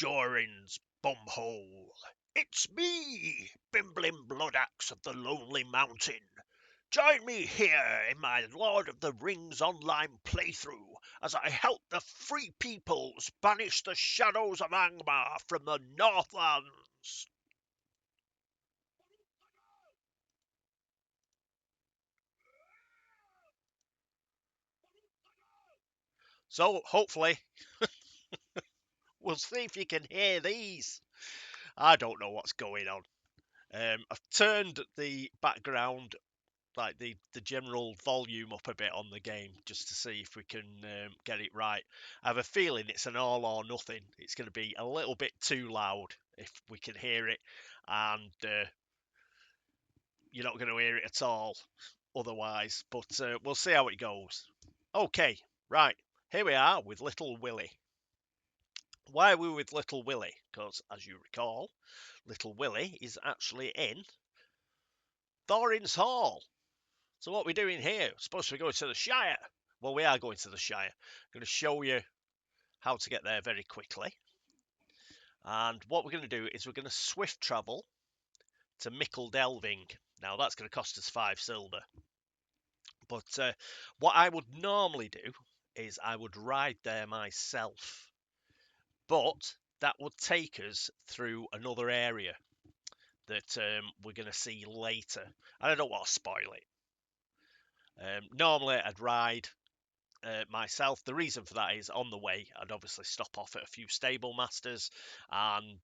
Jorin's bumhole. It's me, Bimblin Bloodaxe of the Lonely Mountain. Join me here in my Lord of the Rings online playthrough as I help the free peoples banish the shadows of Angmar from the Northlands. So, hopefully, we'll see if you can hear these. I don't know what's going on. I've turned the background, like the general volume up a bit on the game just to see if we can get it right. I have a feeling it's an all or nothing. It's going to be a little bit too loud if we can hear it, and you're not going to hear it at all otherwise. But we'll see how it goes. Okay, right. Here we are with Little Willie. Why are we with Little Willie? Because, as you recall, Little Willie is actually in Thorin's Hall. So what are we doing here? We're supposed to be going to the Shire. Well, we are going to the Shire. I'm going to show you how to get there very quickly. And what we're going to do is we're going to swift travel to Michel Delving. Now, that's going to cost us 5 silver. But what I would normally do is I would ride there myself. But that would take us through another area that we're going to see later. And I don't want to spoil it. Normally, I'd ride myself. The reason for that is on the way, I'd obviously stop off at a few stable masters and,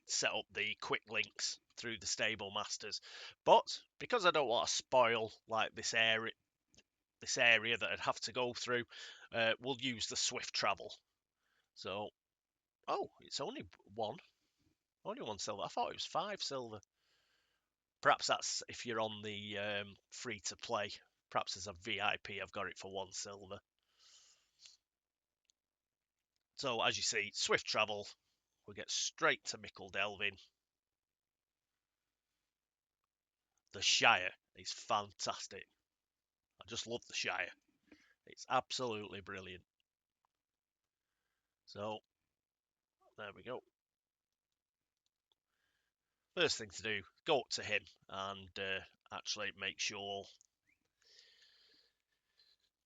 set up the quick links through the stable masters. But because I don't want to spoil like this area that I'd have to go through, we'll use the swift travel. So, oh, it's only one silver. I thought it was 5 silver. Perhaps that's if you're on the free to play. Perhaps as a VIP, I've got it for 1 silver. So as you see, swift travel. We'll get straight to Michel Delving. The Shire is fantastic. I just love the Shire. It's absolutely brilliant. So there we go. First thing to do, go up to him and actually make sure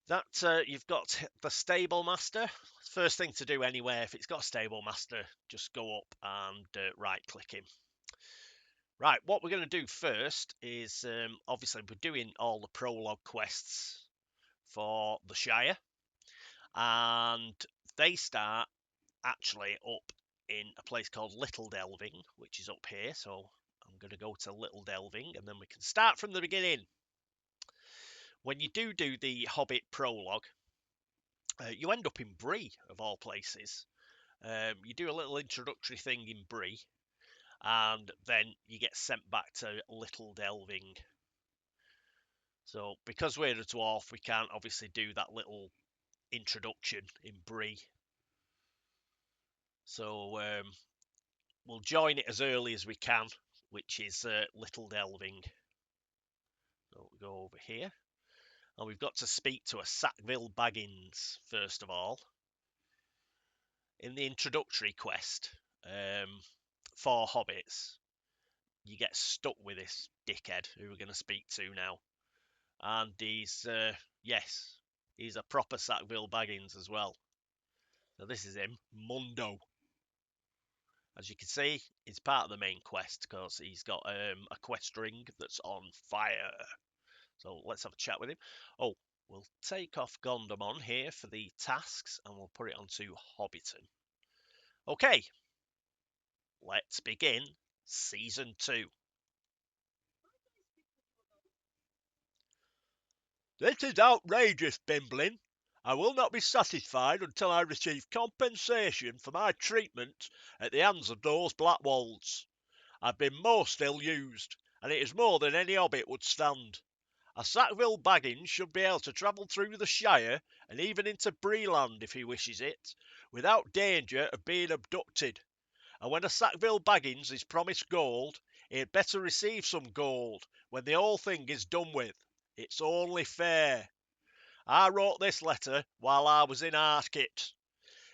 that you've got the stable master. First thing to do anyway, if it's got a stable master, just go up and right click him. Right, what we're going to do first is obviously we're doing all the prologue quests for the Shire, and they start actually up in a place called Little Delving, which is up here. So I'm going to go to Little Delving, and then we can start from the beginning. When you do the Hobbit prologue, you end up in Bree, of all places. You do a little introductory thing in Bree, and then you get sent back to Little Delving. So because we're a dwarf, we can't obviously do that little introduction in Bree. So we'll join it as early as we can, which is Little Delving. So we'll go over here. And we've got to speak to a Sackville Baggins, first of all. In the introductory quest for hobbits, you get stuck with this dickhead who we're going to speak to now. And he's, yes, he's a proper Sackville Baggins as well. So this is him, Mundo. As you can see, he's part of the main quest because he's got a quest ring that's on fire. So let's have a chat with him. Oh, we'll take off Gondomon here for the tasks and we'll put it onto Hobbiton. Okay, let's begin Season 2. This is outrageous, Bimblin. I will not be satisfied until I receive compensation for my treatment at the hands of those black wolves. I've been most ill-used, and it is more than any hobbit would stand. A Sackville Baggins should be able to travel through the Shire and even into Breeland if he wishes it, without danger of being abducted. And when a Sackville Baggins is promised gold, he'd better receive some gold when the whole thing is done with. It's only fair. I wrote this letter while I was in Arkit.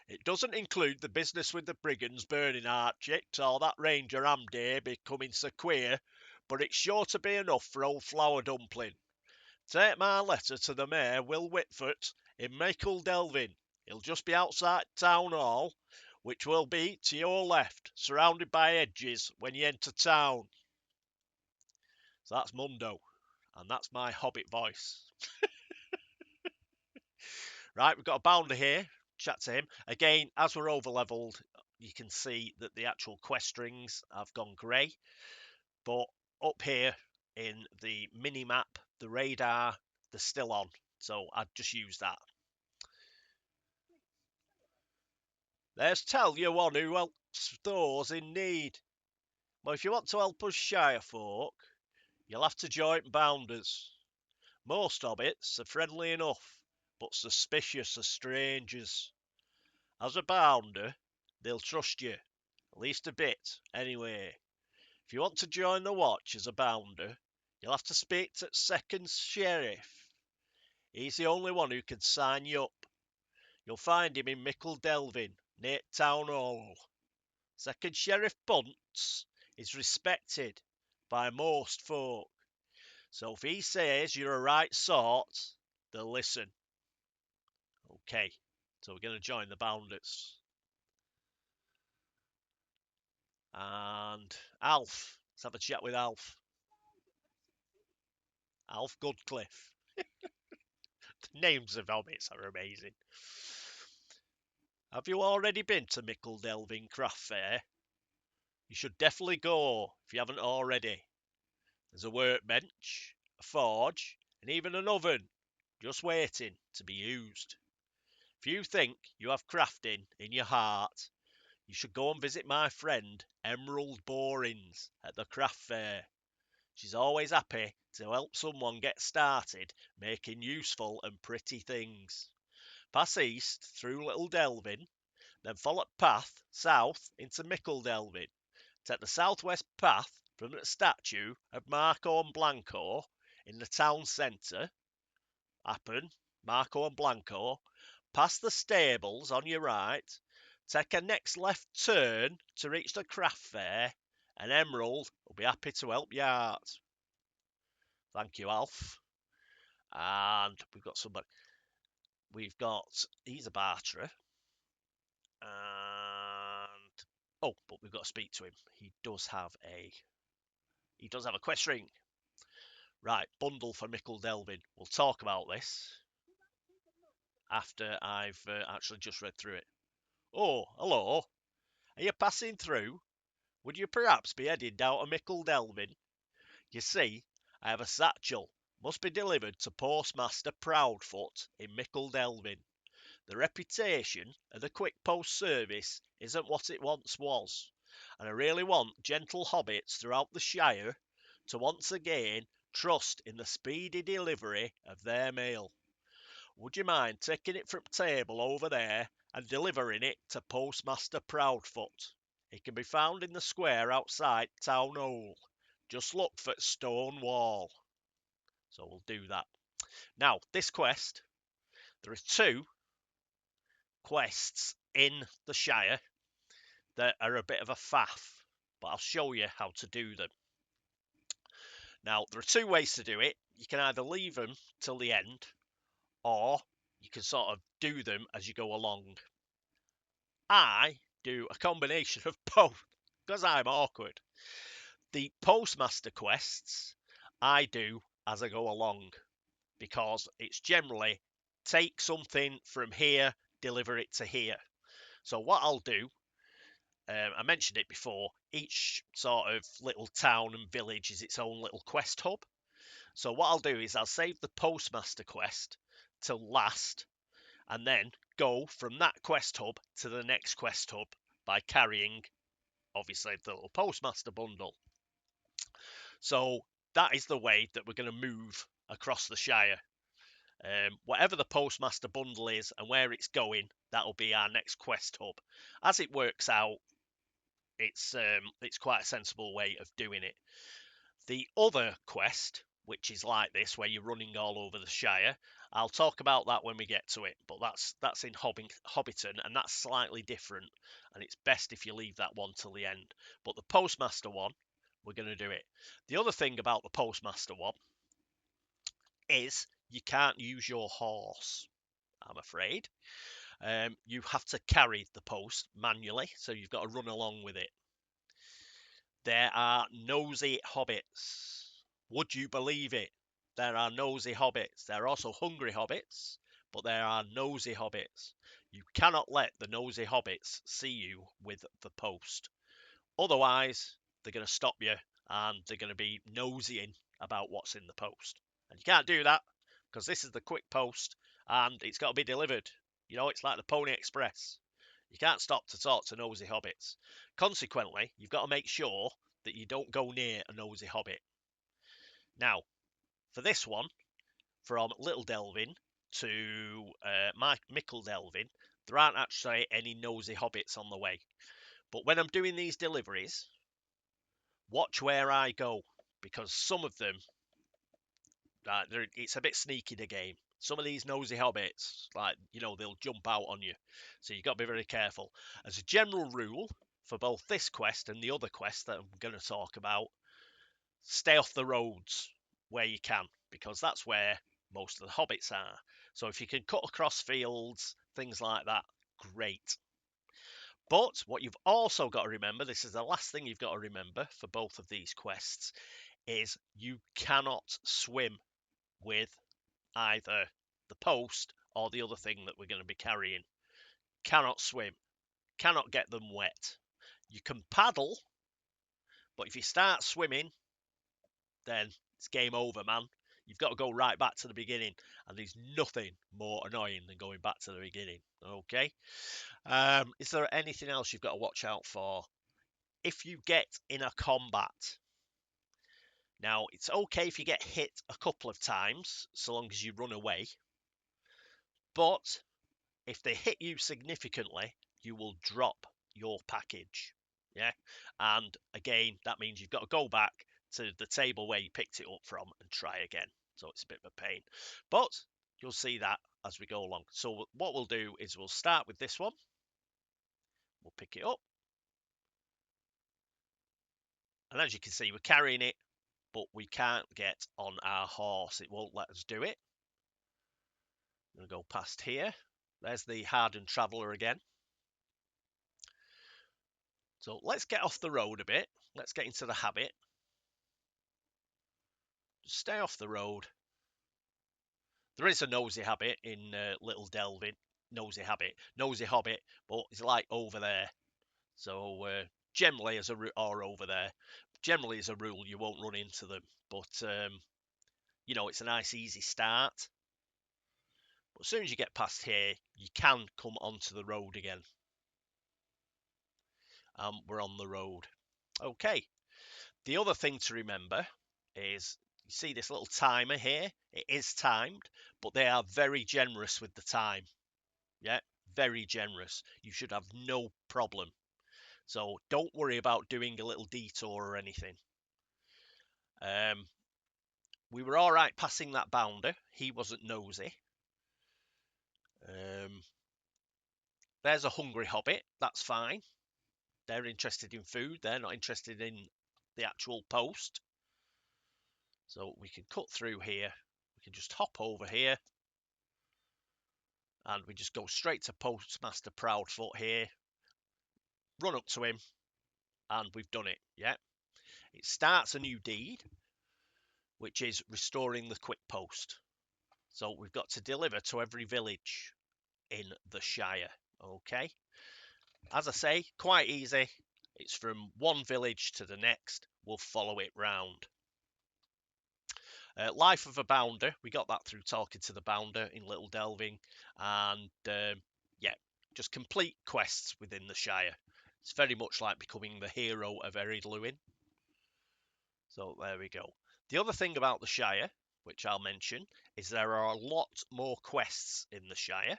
It doesn't include the business with the brigands burning Archit or that ranger Amday becoming so queer, but it's sure to be enough for old Flower Dumpling. Take my letter to the Mayor, Will Whitford, in Michael Delvin. He'll just be outside Town Hall, which will be to your left, surrounded by hedges when you enter town. So that's Mundo, and that's my Hobbit voice. Right, we've got a bounder here. Chat to him. Again, as we're over-leveled, you can see that the actual quest strings have gone grey. But up here in the mini-map, the radar, they're still on. So I'd just use that. There's tell you one who helps those in need. Well, if you want to help us Shire folk, you'll have to join bounders. Most hobbits are friendly enough, but suspicious of strangers. As a bounder, they'll trust you, at least a bit, anyway. If you want to join the watch as a bounder, you'll have to speak to second sheriff. He's the only one who can sign you up. You'll find him in Mickle Delvin, near Town Hall. Second Sheriff Bunce is respected by most folk, so if he says you're a right sort, they'll listen. Okay, so we're going to join the bounders. And Alf, let's have a chat with Alf. Alf Goodcliffe. The names of hobbits are amazing. Have you already been to Mickle Delvin Craft Fair? You should definitely go if you haven't already. There's a workbench, a forge, and even an oven just waiting to be used. If you think you have crafting in your heart, you should go and visit my friend Emerald Borings at the craft fair. She's always happy to help someone get started making useful and pretty things. Pass east through Little Delvin, then follow the path south into Mickle Delvin. Take the southwest path from the statue of Marco and Blanco in the town centre, Appen, Marco and Blanco, past the stables on your right, take a next left turn to reach the craft fair, and Emerald will be happy to help you out. Thank you, Alf. And we've got somebody. He's a barterer. And, but we've got to speak to him. He does have a quest ring. Right, bundle for Mickle Delvin. We'll talk about this after I've actually just read through it. Oh, hello. Are you passing through? Would you perhaps be heading down to Mickle Delvin? You see, I have a satchel. Must be delivered to Postmaster Proudfoot in Mickle Delvin. The reputation of the quick post service isn't what it once was, and I really want gentle hobbits throughout the Shire to once again trust in the speedy delivery of their mail. Would you mind taking it from table over there and delivering it to Postmaster Proudfoot? It can be found in the square outside Town Hall. Just look for Stone Wall. So we'll do that. Now, this quest, there are 2 quests in the Shire that are a bit of a faff, but I'll show you how to do them. Now, there are 2 ways to do it. You can either leave them till the end, or you can sort of do them as you go along. I do a combination of both, because I'm awkward. The Postmaster quests, I do as I go along, because it's generally take something from here, deliver it to here. So what I'll do, I mentioned it before, each sort of little town and village is its own little quest hub. So what I'll do is I'll save the Postmaster quest till last, and then go from that quest hub to the next quest hub by carrying, obviously, the little Postmaster bundle. So that is the way that we're going to move across the Shire. Whatever the Postmaster bundle is and where it's going, that'll be our next quest hub. As it works out, it's quite a sensible way of doing it. The other quest, which is like this, where you're running all over the Shire. I'll talk about that when we get to it, but that's in Hobbiton, and that's slightly different, and it's best if you leave that one till the end. But the Postmaster one, we're going to do it. The other thing about the Postmaster one is you can't use your horse, I'm afraid. You have to carry the post manually, so you've got to run along with it. There are nosy hobbits. Would you believe it? There are nosy hobbits. There are also hungry hobbits, but there are nosy hobbits. You cannot let the nosy hobbits see you with the post. Otherwise, they're going to stop you and they're going to be nosying about what's in the post. And you can't do that because this is the quick post and it's got to be delivered. You know, it's like the Pony Express. You can't stop to talk to nosy hobbits. Consequently, you've got to make sure that you don't go near a nosy hobbit. Now, for this one, from Little Delvin to Michael Delvin, there aren't actually any nosy hobbits on the way. But when I'm doing these deliveries, watch where I go, because some of them, it's a bit sneaky, the game. Some of these nosy hobbits, they'll jump out on you. So you've got to be very careful. As a general rule, for both this quest and the other quest that I'm going to talk about, stay off the roads where you can, because that's where most of the hobbits are. So if you can cut across fields, things like that, great. But what you've also got to remember, this is the last thing you've got to remember for both of these quests, is you cannot swim with either the post or the other thing that we're going to be carrying. Cannot swim. Cannot get them wet. You can paddle, but if you start swimming, then it's game over, man. You've got to go right back to the beginning, and there's nothing more annoying than going back to the beginning. Okay. Is there anything else you've got to watch out for? If you get in a combat, now it's okay if you get hit a couple of times, so long as you run away. But if they hit you significantly, you will drop your package. Yeah. And again, that means you've got to go back to the table where you picked it up from and try again. So it's a bit of a pain. But you'll see that as we go along. So what we'll do is we'll start with this one. We'll pick it up. And as you can see, we're carrying it, but we can't get on our horse. It won't let us do it. I'm going to go past here. There's the hardened traveller again. So let's get off the road a bit. Let's get into the habit. Just stay off the road. There is a nosy habit in Little Delvin. Nosy hobbit, but it's like over there. So generally, or over there, generally as a rule, you won't run into them. But it's a nice easy start. But as soon as you get past here, you can come onto the road again. We're on the road. Okay. The other thing to remember is, you see this little timer here? It is timed, but they are very generous with the time. Yeah, very generous. You should have no problem. So don't worry about doing a little detour or anything. We were all right passing that bounder. He wasn't nosy. There's a hungry hobbit. That's fine. They're interested in food. They're not interested in the actual post. So we can cut through here. We can just hop over here. And we just go straight to Postmaster Proudfoot here. Run up to him. And we've done it. Yeah. It starts a new deed, which is restoring the quick post. So we've got to deliver to every village in the Shire. Okay. As I say, quite easy. It's from one village to the next. We'll follow it round. Life of a Bounder. We got that through talking to the Bounder in Little Delving. And yeah, just complete quests within the Shire. It's very much like becoming the hero of Ered Luin. So there we go. The other thing about the Shire, which I'll mention, is there are a lot more quests in the Shire.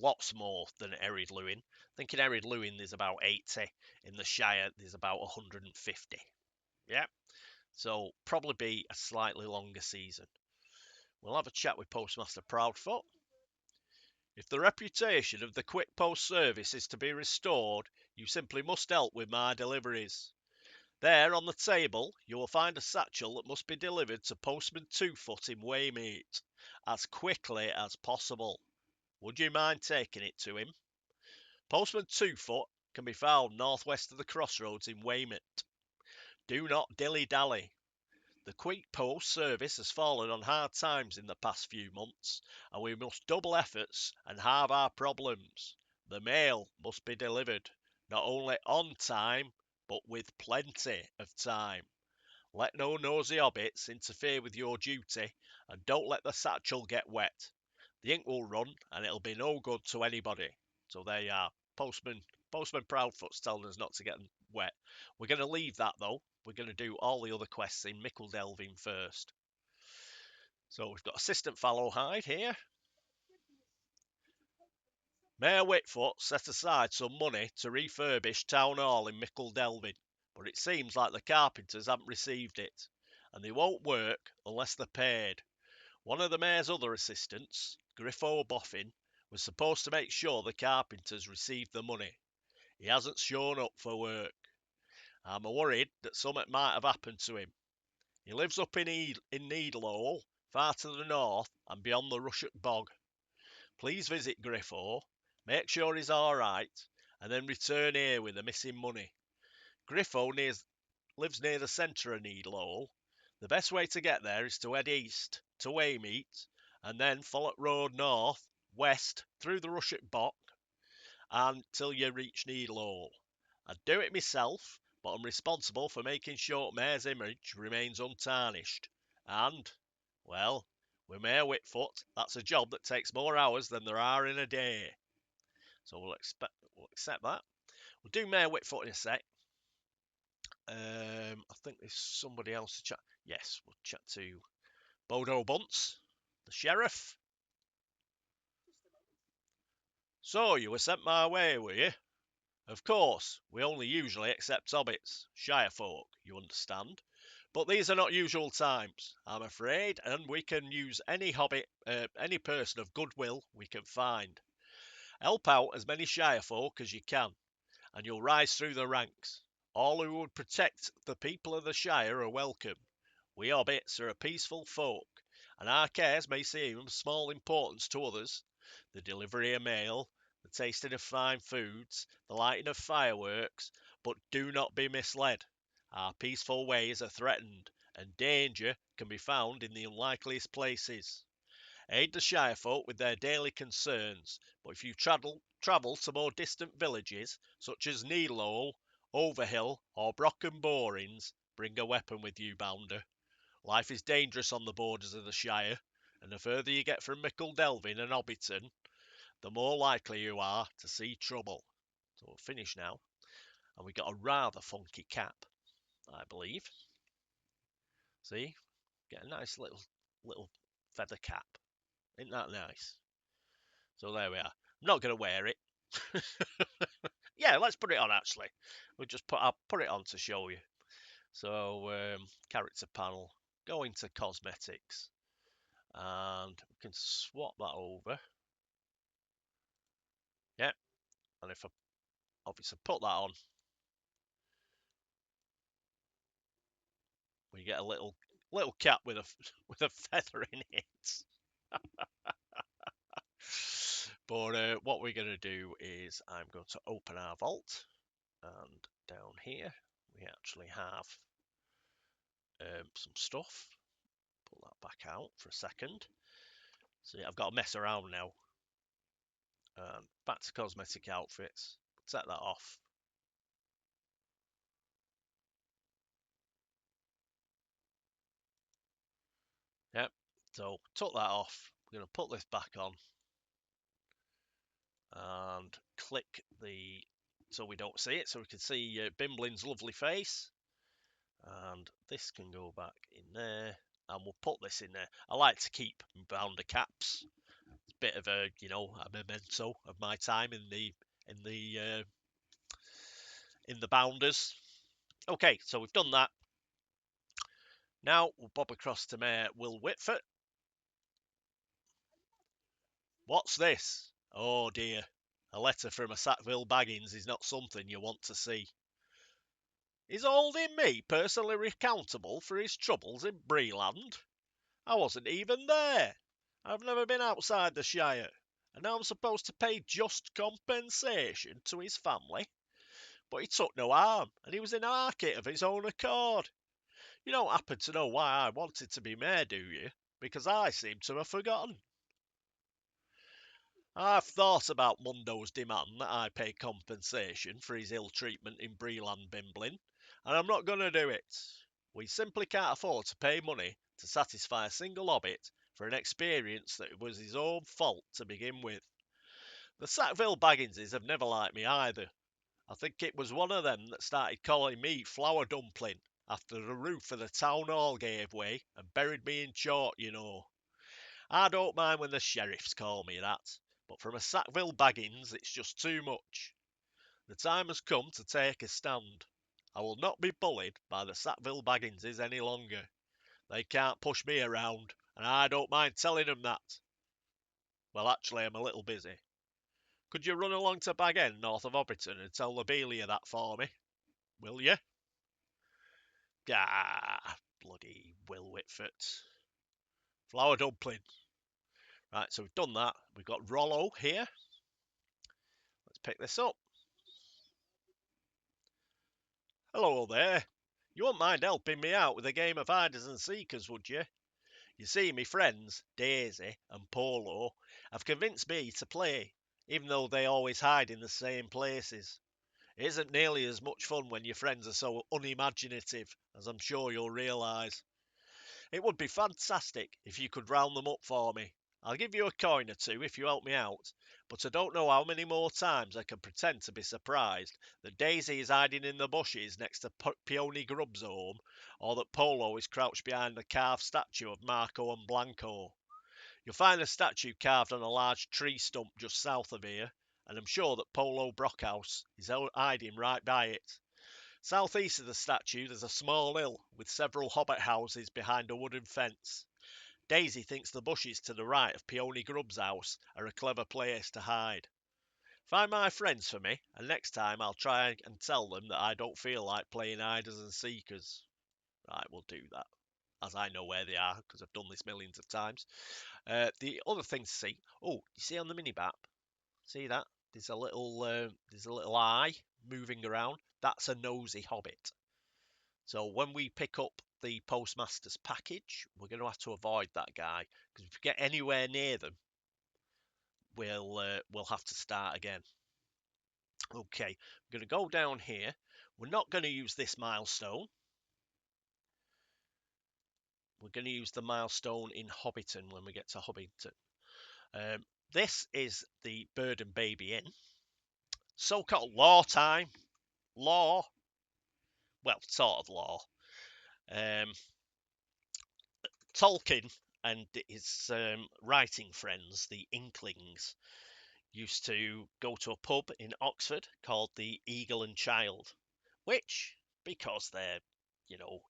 Lots more than Ered Luin. I think in Ered Luin there's about 80. In the Shire there's about 150. Yeah. So probably be a slightly longer season. We'll have a chat with Postmaster Proudfoot. If the reputation of the Quick Post Service is to be restored, you simply must help with my deliveries. There on the table you will find a satchel that must be delivered to Postman Twofoot in Waymeet as quickly as possible. Would you mind taking it to him? Postman Twofoot can be found northwest of the crossroads in Weymouth. Do not dilly-dally. The Quick Post Service has fallen on hard times in the past few months, and we must double efforts and halve our problems. The mail must be delivered, not only on time, but with plenty of time. Let no nosy hobbits interfere with your duty, and don't let the satchel get wet. The ink will run, and it'll be no good to anybody. So there you are. Postman Proudfoot's telling us not to get them wet. We're going to leave that though. We're going to do all the other quests in Mickle Delving first. So we've got Assistant Fallowhide here. Mayor Whitfoot set aside some money to refurbish Town Hall in Mickle Delving, but it seems like the carpenters haven't received it, and they won't work unless they're paid. One of the mayor's other assistants, Griffo Boffin, was supposed to make sure the carpenters received the money. He hasn't shown up for work. I'm worried that something might have happened to him. He lives up in Needlehole, far to the north and beyond the Rushock Bog. Please visit Griffo, make sure he's alright, and then return here with the missing money. Griffo lives near the centre of Needlehole. The best way to get there is to head east to Waymeet, and then follow road north, west, through the Rushock Bog, until you reach Needlehole. I'd do it myself, but I'm responsible for making sure Mayor's image remains untarnished. And, well, with Mayor Whitfoot, that's a job that takes more hours than there are in a day. So we'll accept that. We'll do Mayor Whitfoot in a sec. I think there's somebody else to chat. Yes, we'll chat to Bodo Bunce, the sheriff. So you were sent my way, were you? Of course, we only usually accept hobbits, Shire folk, you understand. But these are not usual times, I'm afraid, and we can use any hobbit, any person of goodwill we can find. Help out as many Shire folk as you can, and you'll rise through the ranks. All who would protect the people of the Shire are welcome. We hobbits are a peaceful folk, and our cares may seem of small importance to others. The delivery of mail, the tasting of fine foods, the lighting of fireworks, but do not be misled. Our peaceful ways are threatened, and danger can be found in the unlikeliest places. Aid the Shire folk with their daily concerns, but if you travel to more distant villages, such as Needlehole, Overhill, or Brocken Borings, bring a weapon with you, Bounder. Life is dangerous on the borders of the Shire, and the further you get from Mickle Delving and Hobbiton, the more likely you are to see trouble. So we'll finish now, and we got a rather funky cap, I believe. See, get a nice little feather cap. Isn't that nice? So there we are. I'm not going to wear it. Yeah, let's put it on actually. I'll put it on to show you. So character panel, go into cosmetics, and we can swap that over. Yeah, and if I obviously put that on, we get a little cap with a feather in it. But what we're going to do is I'm going to open our vault, and down here we actually have some stuff. Pull that back out for a second. See, I've got to mess around now. Back to cosmetic outfits. Set that off. Yep. So took that off. We're going to put this back on and click so we don't see it, so we can see Bimblin's lovely face. And this can go back in there, and we'll put this in there. I like to keep bounder caps. It's a bit of a memento of my time in the bounders. Okay, so we've done that. Now we'll bob across to Mayor Will Whitford. What's this? Oh dear. A letter from a Sackville Baggins is not something you want to see. He's holding me personally accountable for his troubles in Breeland. I wasn't even there. I've never been outside the Shire, and now I'm supposed to pay just compensation to his family. But he took no harm, and he was in Arcate of his own accord. You don't happen to know why I wanted to be mayor, do you? Because I seem to have forgotten. I've thought about Mundo's demand that I pay compensation for his ill treatment in Bree-land Bimblin, and I'm not going to do it. We simply can't afford to pay money to satisfy a single hobbit for an experience that was his own fault to begin with. The Sackville Bagginses have never liked me either. I think it was one of them that started calling me Flour Dumpling after the roof of the town hall gave way and buried me in chalk, you know. I don't mind when the sheriffs call me that, but from a Sackville Baggins it's just too much. The time has come to take a stand. I will not be bullied by the Sackville Bagginses any longer. They can't push me around, and I don't mind telling them that. Well, actually, I'm a little busy. Could you run along to Bag End, north of Hobbiton, and tell the Beelia that for me? Will you? Ah, bloody Will Whitford. Flour dumpling. Right, so we've done that. We've got Rollo here. Let's pick this up. Hello there. You won't mind helping me out with a game of hiders and seekers, would you? You see, me friends, Daisy and Polo, have convinced me to play, even though they always hide in the same places. It isn't nearly as much fun when your friends are so unimaginative, as I'm sure you'll realise. It would be fantastic if you could round them up for me. I'll give you a coin or two if you help me out, but I don't know how many more times I can pretend to be surprised that Daisy is hiding in the bushes next to Peony Grubb's home, or that Polo is crouched behind the carved statue of Marco and Blanco. You'll find the statue carved on a large tree stump just south of here, and I'm sure that Polo Brockhouse is hiding right by it. South east of the statue there's a small hill with several hobbit houses behind a wooden fence. Daisy thinks the bushes to the right of Peony Grubb's house are a clever place to hide. Find my friends for me, and next time I'll try and tell them that I don't feel like playing hiders and seekers. Right, we'll do that, as I know where they are, because I've done this millions of times. The other thing to see, oh, you see on the mini-map, see that? There's a little eye moving around. That's a nosy hobbit. So when we pick up the postmaster's package, we're going to have to avoid that guy, because if we get anywhere near them, we'll have to start again. Okay, we're going to go down here. We're not going to use this milestone. We're going to use the milestone in Hobbiton when we get to Hobbiton. This is the Bird and Baby Inn. So-called law time. Law. Well, sort of law. Tolkien and his writing friends, the Inklings, used to go to a pub in Oxford called the Eagle and Child, which, because they're,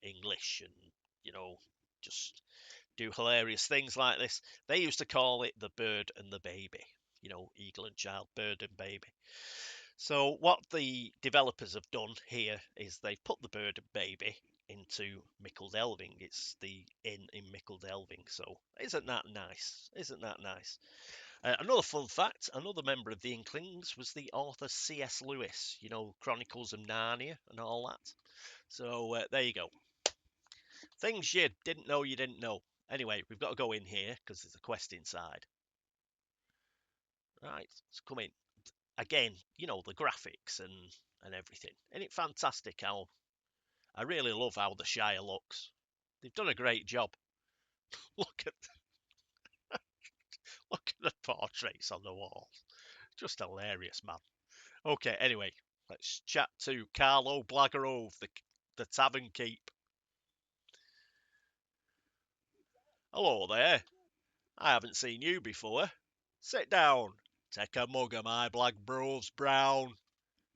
English and, just do hilarious things like this, they used to call it the Bird and the Baby. Eagle and Child, Bird and Baby. So what the developers have done here is they've put the Bird and Baby into Delving. It's the inn in Delving. So isn't that nice? Isn't that nice? Another fun fact, another member of the Inklings was the author C.S. Lewis, Chronicles of Narnia and all that. So there you go. Things you didn't know you didn't know. Anyway, we've got to go in here because there's a quest inside. Right, let's come in. Again, the graphics and everything. Isn't it fantastic how I really love how the Shire looks. They've done a great job. Look at the portraits on the walls. Just hilarious, man. Okay, anyway, let's chat to Carlo Blagrove, the tavern keep. Hello there. I haven't seen you before. Sit down. Take a mug of my Blagrove's brown.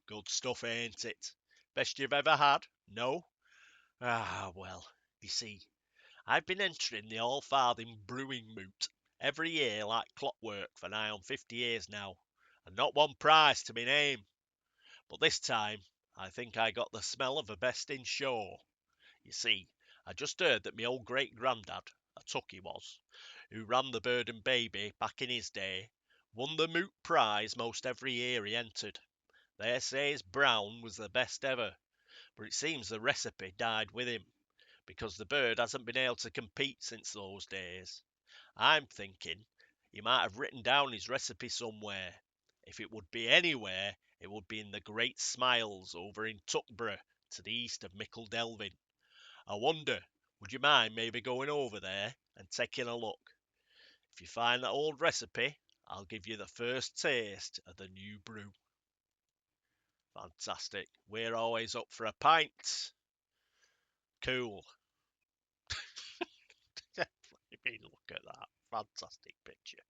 Good stuff, ain't it? Best you've ever had? No? Ah, well, you see, I've been entering the All-Farthing brewing moot every year like clockwork for nigh on 50 years now, and not one prize to me name. But this time, I think I got the smell of the best in show. You see, I just heard that my old great-grandad, a tuck he was, who ran the Bird and Baby back in his day, won the moot prize most every year he entered. They say his brown was the best ever, but it seems the recipe died with him, because the bird hasn't been able to compete since those days. I'm thinking he might have written down his recipe somewhere. If it would be anywhere, it would be in the Great Smiles over in Tuckborough, to the east of Michel Delvin. I wonder, would you mind maybe going over there and taking a look? If you find that old recipe, I'll give you the first taste of the new brew. Fantastic. We're always up for a pint. Cool. I mean, look at that. Fantastic picture.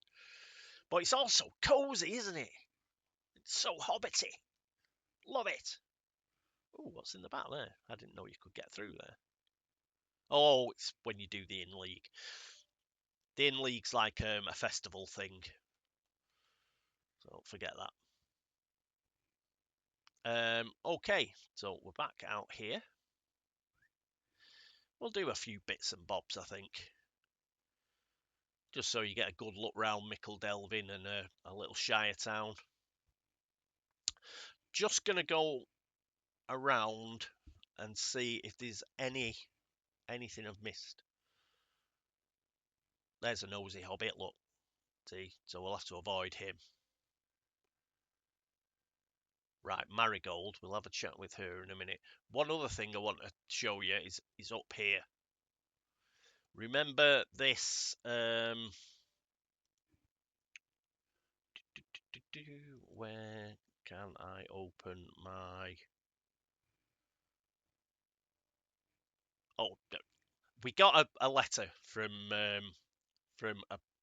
But it's also cosy, isn't it? It's so hobbity. Love it. Oh, what's in the back there? I didn't know you could get through there. Oh, it's when you do the in-league. The in-league's like a festival thing. So don't forget that. Okay, so we're back out here. We'll do a few bits and bobs, I think. Just so you get a good look round Michel Delvin and a little Shire town. Just going to go around and see if there's anything I've missed. There's a nosy hobbit, look. See, so we'll have to avoid him. Right, Marigold, we'll have a chat with her in a minute. One other thing I want to show you is up here. Remember this, where can I open my... Oh, we got a letter from a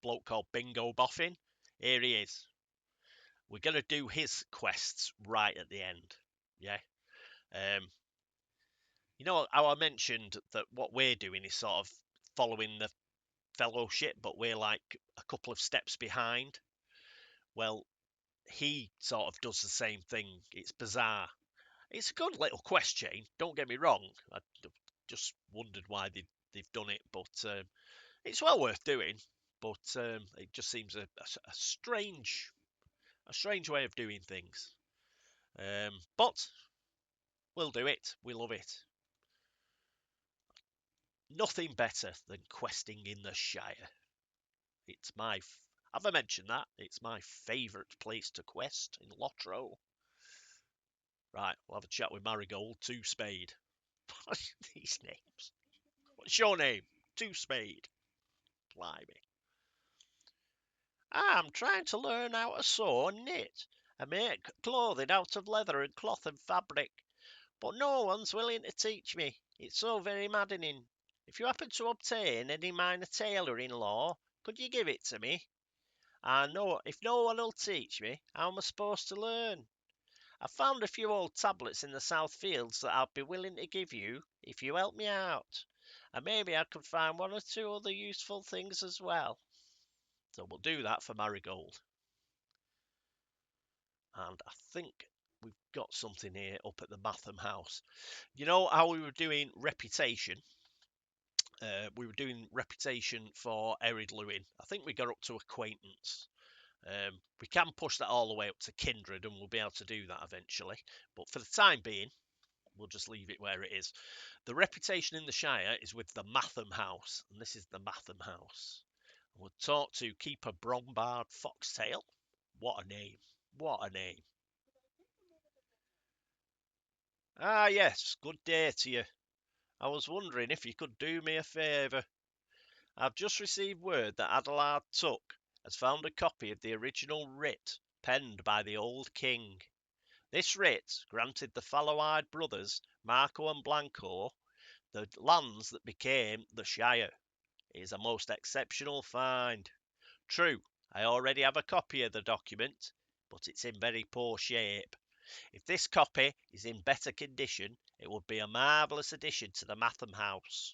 bloke called Bingo Boffin. Here he is. We're going to do his quests right at the end. Yeah. You know how I mentioned that what we're doing is sort of following the fellowship, but we're like a couple of steps behind. Well, he sort of does the same thing. It's bizarre. It's a good little quest chain. Don't get me wrong. I just wondered why they've done it, but it's well worth doing. But it just seems a strange way of doing things. But we'll do it. We love it. Nothing better than questing in the Shire. It's my... Have I mentioned that? It's my favourite place to quest in Lotro. Right, we'll have a chat with Marigold, Two Spade. These names. What's your name? Two Spade. Blimey. I'm trying to learn how to sew and knit and make clothing out of leather and cloth and fabric, but no one's willing to teach me. It's so very maddening. If you happen to obtain any minor tailor-in-law, could you give it to me? I know if no one will teach me, how am I supposed to learn? I found a few old tablets in the South Fields that I'd be willing to give you if you help me out, and maybe I could find one or two other useful things as well. So we'll do that for Marigold. And I think we've got something here up at the Matham house. You know how we were doing reputation? We were doing reputation for Erid Lewin. I think we got up to acquaintance. We can push that all the way up to kindred, and we'll be able to do that eventually. But for the time being, we'll just leave it where it is. The reputation in the Shire is with the Matham house, and this is the Matham house. We'll talk to Keeper Brombard Foxtail. What a name! What a name! Ah, yes, good day to you. I was wondering if you could do me a favour. I've just received word that Adelard Tuck has found a copy of the original writ penned by the old king. This writ granted the fallow-eyed brothers, Marco and Blanco, the lands that became the Shire. It is a most exceptional find. True, I already have a copy of the document, but it's in very poor shape. If this copy is in better condition, it would be a marvellous addition to the Matham house.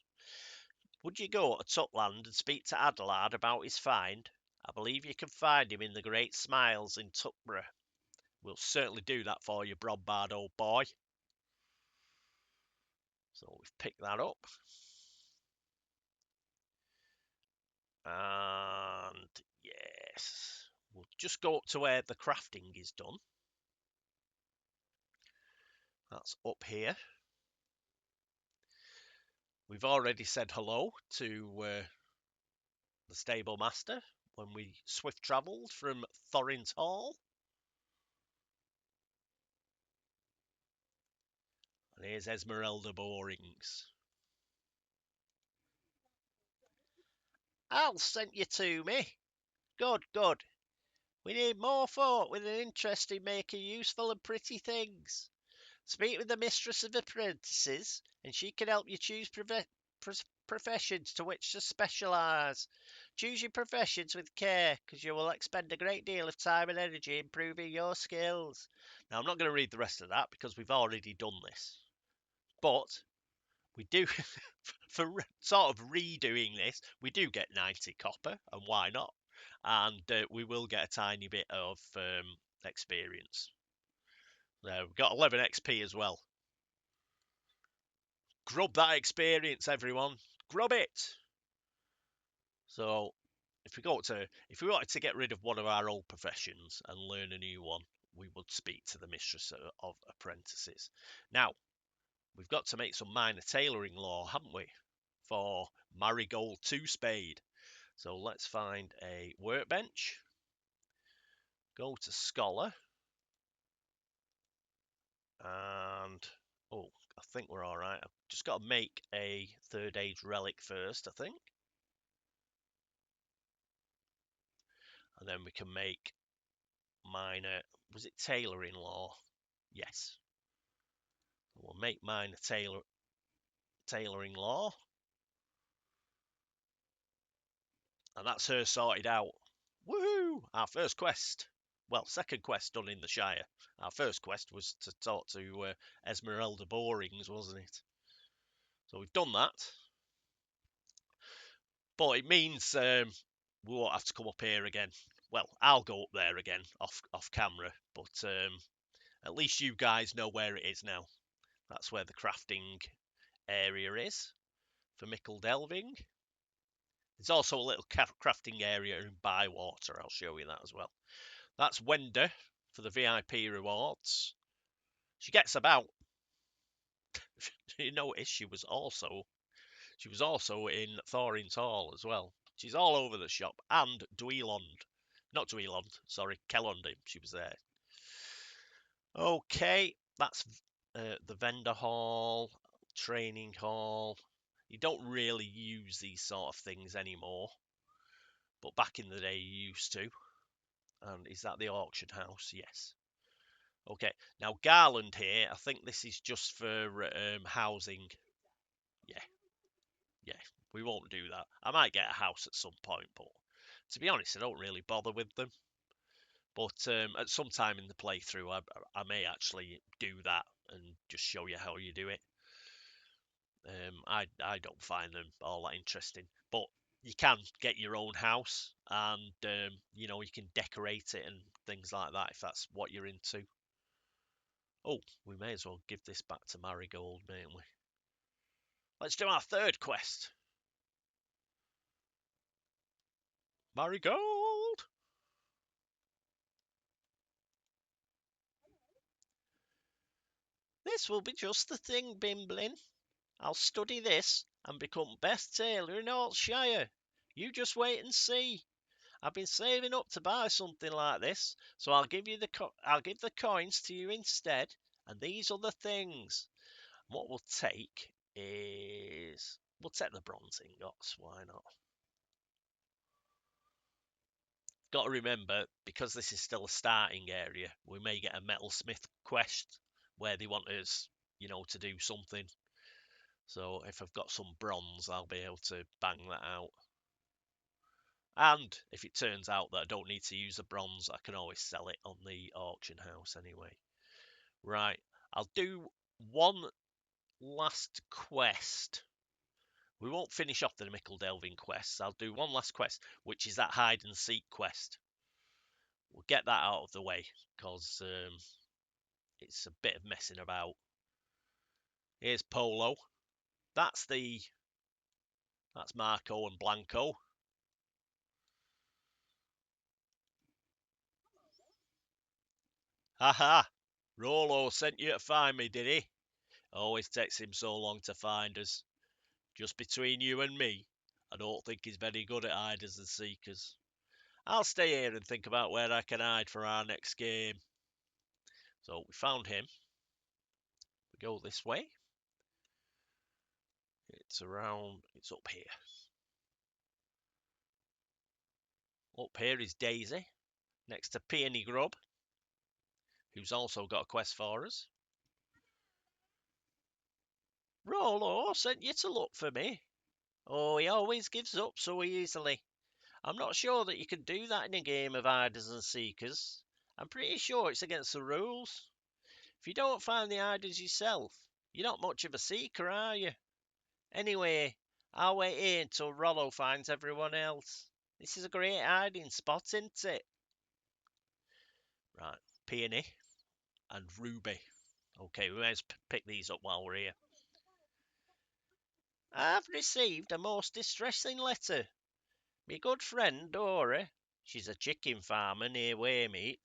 Would you go to Tutland and speak to Adelard about his find? I believe you can find him in the Great Smiles in Tutborough. We'll certainly do that for you, Broadbard, old boy. So we've picked that up. And yes, we'll just go up to where the crafting is done. That's up here. We've already said hello to the stable master when we swift travelled from Thorin's Hall. And here's Esmeralda Borings. Al sent you to me. Good, good. We need more folk with an interest in making useful and pretty things. Speak with the mistress of apprentices, and she can help you choose professions to which to specialise. Choose your professions with care, because you will expend a great deal of time and energy improving your skills. Now, I'm not going to read the rest of that because we've already done this. But we do, for sort of redoing this, we do get 90 copper, and why not? And we will get a tiny bit of experience. We've got 11 XP as well. Grub that experience, everyone. Grub it. So, if we wanted to get rid of one of our old professions and learn a new one, we would speak to the mistress of apprentices. Now, we've got to make some minor tailoring law, haven't we? For Marigold 2 Spade. So let's find a workbench. Go to Scholar. And, oh, I think we're all right. I've just got to make a third age relic first, I think. And then we can make minor, was it tailoring law? Yes. We'll make minor tailoring law. And that's her sorted out. Woohoo! Our first quest. Well, second quest done in the Shire. Our first quest was to talk to Esmeralda Borings, wasn't it? So we've done that. But it means we won't have to come up here again. Well, I'll go up there again off camera, but at least you guys know where it is now. That's where the crafting area is for Mickle Delving. There's also a little crafting area in Bywater. I'll show you that as well. That's Wenda for the VIP rewards. She gets about. You notice she was also in Thorin's Hall as well. She's all over the shop. And Dweeland. Not Dweeland, sorry, Kellondham. She was there. Okay, that's the vendor hall, training hall. You don't really use these sort of things anymore. But back in the day, you used to. And is that the auction house? Yes. Okay, now Garland here, I think this is just for housing. Yeah, we won't do that. I might get a house at some point, but to be honest, I don't really bother with them. But at some time in the playthrough, I may actually do that and just show you how you do it. I don't find them all that interesting, but you can get your own house, and you know, you can decorate it and things like that if that's what you're into. Oh, we may as well give this back to Marigold, mayn't we? Let's do our third quest. Marigold! This will be just the thing, Bimblin. I'll study this and become best tailor in all Shire. You just wait and see. I've been saving up to buy something like this, so I'll give the coins to you instead, and these other things. What we'll take is we'll take the bronze ingots. Why not? Got to remember, because this is still a starting area, we may get a metalsmith quest where they want us, you know, to do something. So if I've got some bronze, I'll be able to bang that out. And if it turns out that I don't need to use the bronze, I can always sell it on the auction house anyway. Right, I'll do one last quest, We won't finish off the Mickle Delving quests. I'll do one last quest, which is that hide and seek quest. We'll get that out of the way, because it's a bit of messing about. Here's Polo. That's Marco and Blanco. Haha! Rollo sent you to find me, did he? Always takes him so long to find us. Just between you and me, I don't think he's very good at hiders and seekers. I'll stay here and think about where I can hide for our next game. So we found him. We go this way. It's up here. Up here is Daisy, next to Peony Grub, who's also got a quest for us. Rollo sent you to look for me. Oh, he always gives up so easily. I'm not sure that you can do that in a game of hiders and seekers. I'm pretty sure it's against the rules. If you don't find the hiders yourself, you're not much of a seeker, are you? Anyway, I'll wait here until Rollo finds everyone else. This is a great hiding spot, isn't it? Right, Peony and Ruby. Okay, we may as well pick these up while we're here. I've received a most distressing letter. My good friend Dora, she's a chicken farmer near Waymeet,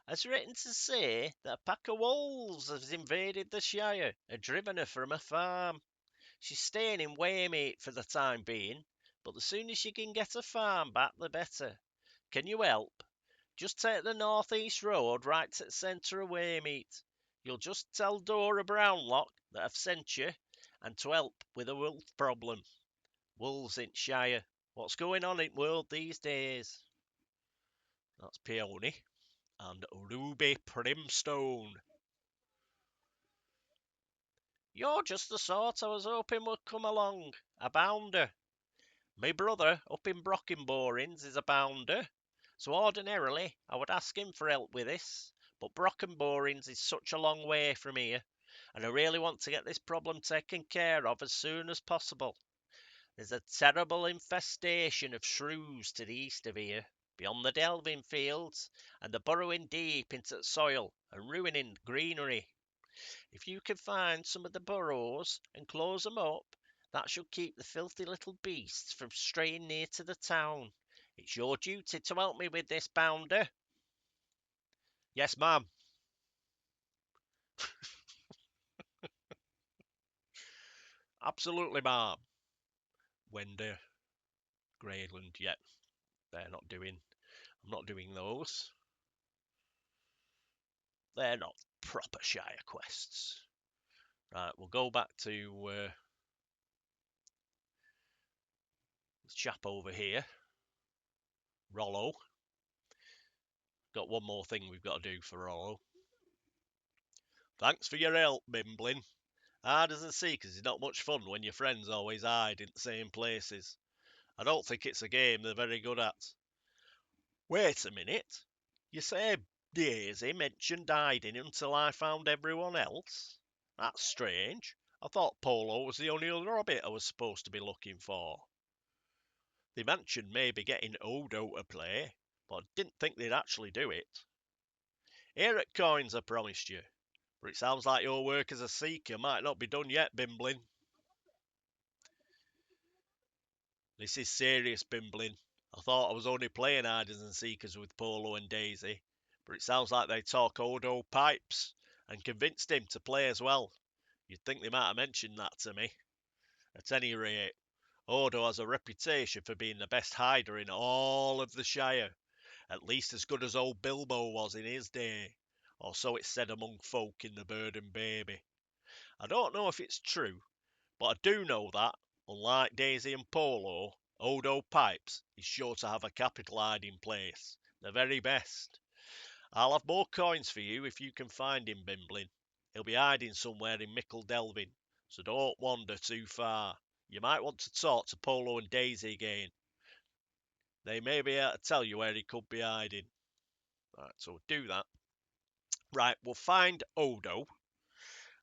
has written to say that a pack of wolves has invaded the Shire and driven her from her farm. She's staying in Waymeet for the time being, but the sooner she can get her farm back, the better. Can you help? Just take the northeast road right to the centre of Waymeet. You'll just tell Dora Brownlock that I've sent you and to help with a wolf problem. Wolves in Shire. What's going on in the world these days? That's Peony and Ruby Primstone. You're just the sort I was hoping would come along. A bounder. My brother up in Brockenborins is a bounder, so ordinarily I would ask him for help with this, but Brockenborins is such a long way from here, and I really want to get this problem taken care of as soon as possible. There's a terrible infestation of shrews to the east of here, beyond the delving fields, and they're burrowing deep into the soil and ruining greenery. If you can find some of the burrows and close them up, that should keep the filthy little beasts from straying near to the town. It's your duty to help me with this, bounder. Yes, ma'am. Absolutely, ma'am. Wendy, Greyland, yet they're not doing. I'm not doing those. They're not proper Shire quests. Right, we'll go back to this chap over here, Rollo. Got one more thing we've got to do for Rollo. Thanks for your help, Bimblin. Hiders and seekers is not much fun when your friends always hide in the same places. I don't think it's a game they're very good at. Wait a minute. You say Daisy mentioned hiding until I found everyone else? That's strange. I thought Polo was the only other hobbit I was supposed to be looking for. They mentioned maybe getting Odo to play, but I didn't think they'd actually do it. Here at coins I promised you, but it sounds like your work as a seeker might not be done yet, Bimblin. This is serious, Bimblin. I thought I was only playing hiders and seekers with Polo and Daisy, but it sounds like they talk Odo pipes and convinced him to play as well. You'd think they might have mentioned that to me. At any rate, Odo has a reputation for being the best hider in all of the Shire, at least as good as old Bilbo was in his day, or so it's said among folk in the Bird and Baby. I don't know if it's true, but I do know that, unlike Daisy and Polo, Odo Pipes is sure to have a capital hiding place, the very best. I'll have more coins for you if you can find him, Bimblin. He'll be hiding somewhere in Mickle Delvin, so don't wander too far. You might want to talk to Polo and Daisy again. They may be able to tell you where he could be hiding. Right, so do that. Right, we'll find Odo,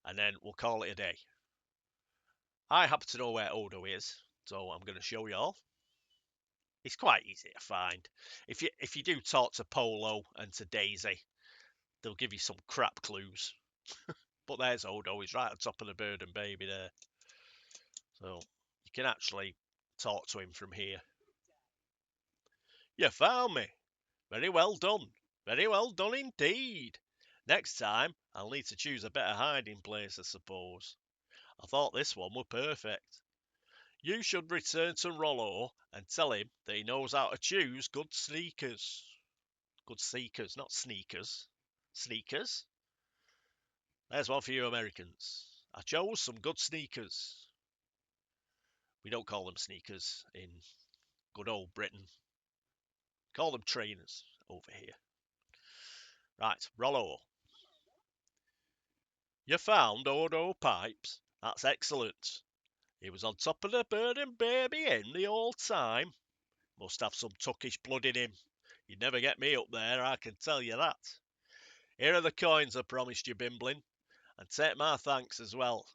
and then we'll call it a day. I happen to know where Odo is, so I'm going to show you all. It's quite easy to find. If you do talk to Polo and to Daisy, they'll give you some crap clues. But there's Odo. He's right on top of the bird and baby there. So you can actually talk to him from here. You found me. Very well done. Very well done indeed. Next time, I'll need to choose a better hiding place, I suppose. I thought this one were perfect. You should return to Rollo and tell him that he knows how to choose good sneakers. Good seekers, not sneakers. Sneakers? There's one for you Americans. I chose some good sneakers. We don't call them sneakers in good old Britain. Call them trainers over here. Right, Rollo. You found Odo Pipes? That's excellent. He was on top of the bird and baby hen the whole time. Must have some Tuckish blood in him. You'd never get me up there, I can tell you that. Here are the coins I promised you, Bimblin, and take my thanks as well.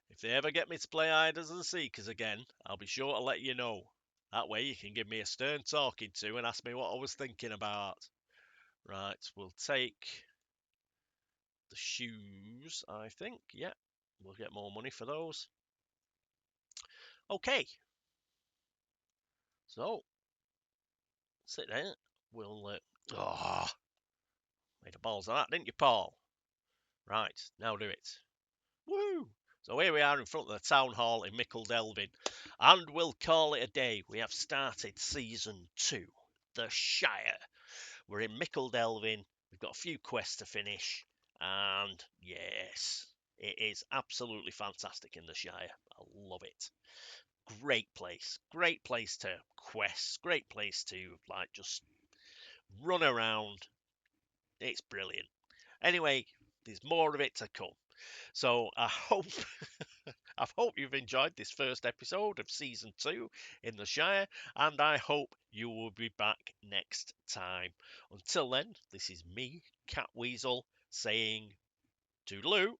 If they ever get me to play hiders and seekers again, I'll be sure to let you know. That way you can give me a stern talking to and ask me what I was thinking about. Right, we'll take the shoes, I think. Yeah, we'll get more money for those. Okay. So, sit there. We'll, made a balls of that, didn't you, Paul? Right, now do it. Woo! So here we are in front of the town hall in Delvin, and we'll call it a day. We have started season 2, the Shire. We're in Delvin. We've got a few quests to finish, and yes, it is absolutely fantastic in the Shire. I love it. Great place to quest, great place to like just run around. It's brilliant. Anyway, there's more of it to come. So I hope you've enjoyed this first episode of season 2 in the Shire, and I hope you will be back next time. Until then, this is me, Cat Weasel, saying toodaloo.